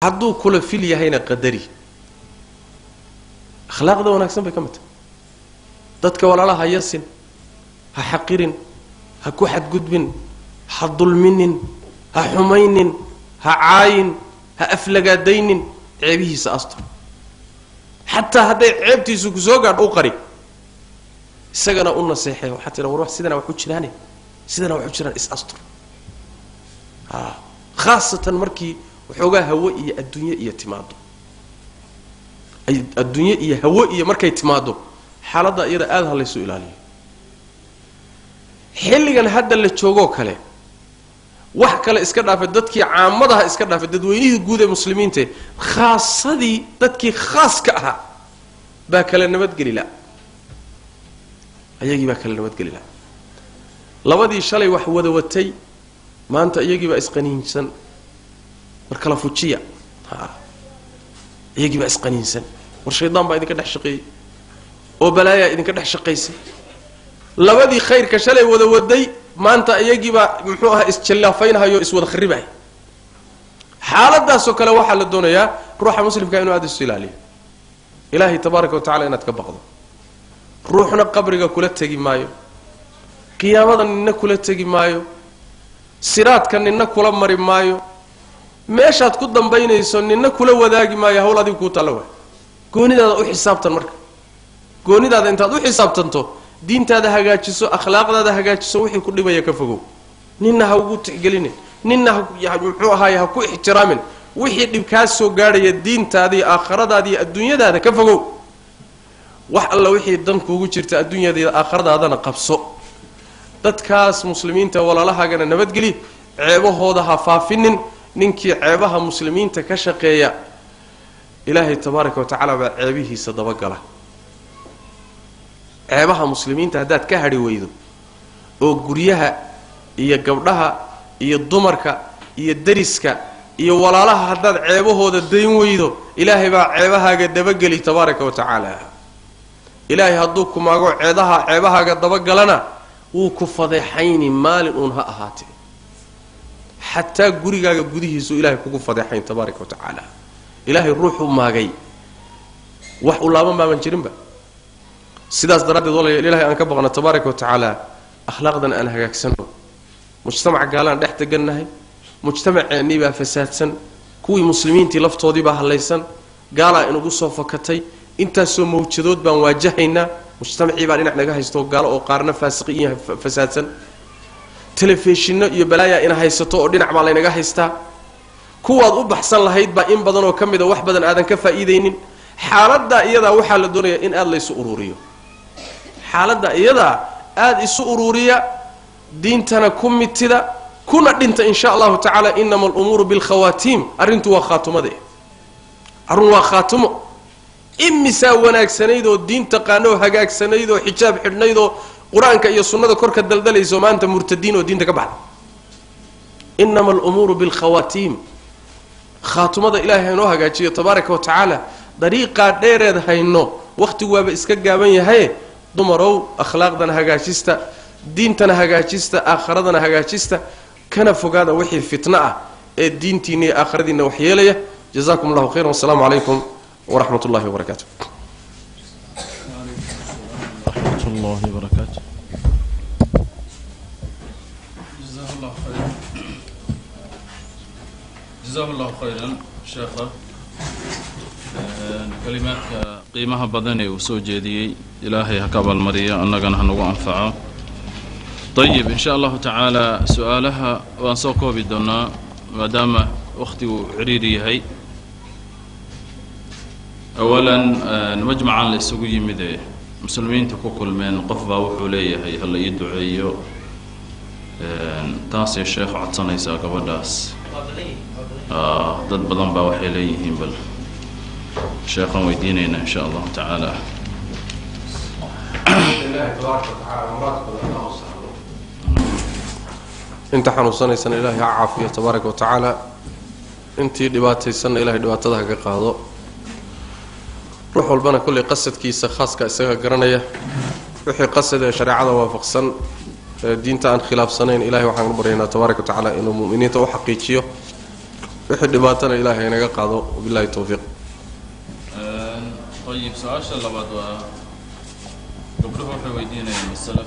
hadduu kula fil yahayna qadari akhlaaqda wanaagsan bay ka mid tahay dadka walaalaha yasin ha xaqirin ha ku xadgudbin ha dulminin ha xumaynin ha caayin ha aflagaadaynin ceebihiisa astur xataa hadday ceebtiisu ku soo gaadho u qari isagana u naseexay waxa tira war wax sidana wax u jiraane sidana wax u jiraan is astur khaasatan markii waxoogaa hawo iyo adduunyo iyo timaado ay adduunyo iyo hawo iyo markay timaado xaaladda iyada aad halaysu ilaaliyo xilligan hadda la joogo kale wax kale iska dhaafay dadkii caamadaha iska dhaafay dadweynihii guud ee muslimiinta khaasadii dadkii khaaska ahaa baa kala nabadgeli la ayagii baa kala nabadgeli la labadii shalay wax wada watay maanta iyagii baa isqaniinsan markala fujiya iyagii baa isqaniinsan war shaydaan baa idinka dhex shaqeeyay oo balaaya idinka dhex shaqeysay labadii khayrka shalay wada waday maanta iyagii baa muxuu ahaa isjallaafaynhayo iswada kharibay xaaladaas oo kale waxa la doonayaa ruuxa muslimka inuu aad isu ilaaliyo ilaahi tabaaraka wa tacaala inaad ka baqdo ruuxna qabriga kula tagi maayo qiyaamada ninna kula tagi maayo siraadka ninna kula mari maayo meeshaad ku dambaynayso ninna kula wadaagi maayo hawl adigu ku tala way goonidaada u xisaabtan marka goonidaada intaad u xisaabtanto diintaada hagaajiso akhlaaqdaada hagaajiso wixii ku dhibaya ka fogow ninna ha ugu tixgelinin ninna muxuu ahaay ha ku ixtiraamin wixii dhib kaa soo gaadhaya diintaada iyo aakhiradaada iyo adduunyadaada ka fogow wax alla wixii dan kuugu jirta adduunyada iyo aakhiradaadana qabso dadkaas muslimiinta walaalahaagana nabadgeli ceebahooda ha faafinin ninkii ceebaha muslimiinta ka shaqeeya ilaahay tabaaraka wa tacaala baa ceebihiisa dabagala ceebaha muslimiinta haddaad ka hadhi weydo oo guryaha iyo gabdhaha iyo dumarka iyo dariska iyo walaalaha haddaad ceebahooda dayn weydo ilaahay baa ceebahaaga dabageli tabaaraka wa tacaala ilaahay hadduu ku maago ceebahaaga dabagalana wuu ku fadeexayni maalin uun ha ahaatee xataa gurigaaga gudihiisu ilaahay kugu fadeexayn tabaaraka wa tacaala ilaahay ruuxuu maagay wax u laaban baaban jirinba sidaas daraaddeed walaalayaal ilaahay aan ka baqno tabaaraka wa tacaala akhlaaqdan aan hagaagsano mujtamac gaalaan dhex degannahay mujtamaceennii baa fasaadsan kuwii muslimiintii laftoodii baa hallaysan gaalaa inugu soo fakatay intaasoo mawjadood baan waajahaynaa mujtamacii baa dhinac naga haysto gaalo oo qaarna faasiqi iyo fasaadsan telefishinno iyo balaayaa ina haysato oo dhinac baa laynaga haystaa kuwaad u baxsan lahayd baa in badan oo ka mida wax badan aadan ka faa'iidaynin xaaladda iyadaa waxaa la doonayaa in aad laysu uruuriyo xaaladda iyadaa aad isu uruuriya diintana ku mitida kuna dhinta in sha allahu tacaala inama alumuuru bilkhawaatiim arrintu waa khaatumade arrun waa khaatumo imisaa wanaagsanayd oo diin taqaano oo hagaagsanayd oo xijaab xidhnayd oo qur-aanka iyo sunnada korka daldalayso maanta murtadiin oo diinta ka baxda inama alumuuru bilkhawaatiim khaatumada ilaahay haynoo hagaajiyo tabaaraka wa tacaala dariiqaa dheereed hayno wakhtigu waaba iska gaaban yahaye dumarow akhlaaqdana hagaajista diintana hagaajista aakhiradana hagaajista kana fogaada wixii fitna ah ee diintiina iyo aakhiradiina wax yeelaya jazaakum allahu khayran wassalaamu calaykum waraxmat ullahi wabarakaatu ورحمة الله وبركاته. جزاه الله خيرا شيخه كلمات قيمها بدني وسوجيدي إلهي هكذا المرية أننا هنو أنفعه طيب إن شاء الله تعالى سؤالها وأنسوكو بدنا مدام أختي عريري هي أولا مجمعا للسوقي مذي مسلمين تكوكل من قفبة وحولية هي هلا يدعيو تاسي الشيخ عطسنا يساق بداس ضد بدن باوحي ليهم بل شيخا ويدينينا إن شاء الله تعالى انت حنوصاني سنة إلهي عافية تبارك وتعالى انتي دباتي سنة إلهي دباتها كقاضو روح والبنا كل قصة كيسة خاص كأسها قرنية وحي قصة شريعة وافقسن دينتا عن خلاف سنين إلهي وحن برينا تبارك وتعالى إنه مؤمنين وحقيقيه wixii dhibaatana ilaahay inaga qaado billahi tawfiiq طيب سؤال labaad waa gabdhuhu waxay weydiinayaan mas'ala